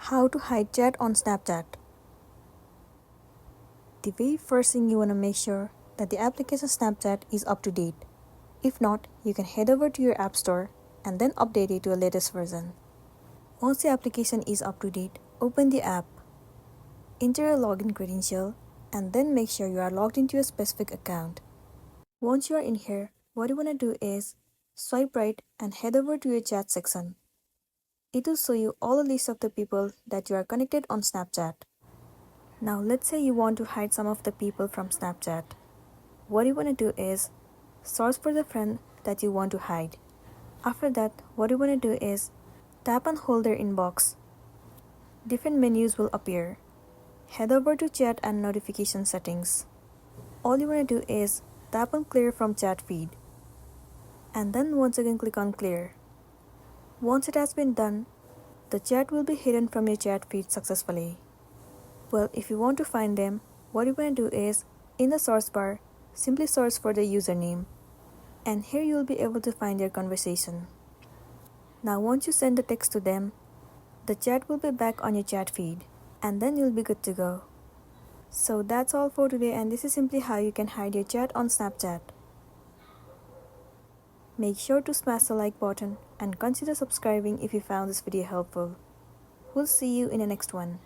How to hide chat on Snapchat. The very first thing you want to make sure that the application Snapchat is up to date. If not, you can head over to your app store and then update it to a latest version. Once the application is up to date, open the app, enter your login credential, and then make sure you are logged into a specific account. Once you are in here, what you want to do is swipe right and head over to your chat section. It will show you all the list of the people that you are connected on Snapchat. Now let's say you want to hide some of the people from Snapchat. What you want to do is search for the friend that you want to hide. After that, what you want to do is tap and hold their inbox. Different menus will appear. Head over to chat and notification settings. All you want to do is tap on clear from chat feed. And then once again click on clear. Once it has been done, the chat will be hidden from your chat feed successfully. Well, if you want to find them, what you want to do is, in the source bar, simply search for the username. And here you will be able to find their conversation. Now once you send the text to them, the chat will be back on your chat feed. And then you'll be good to go. So that's all for today, and this is simply how you can hide your chat on Snapchat. Make sure to smash the like button and consider subscribing if you found this video helpful. We'll see you in the next one.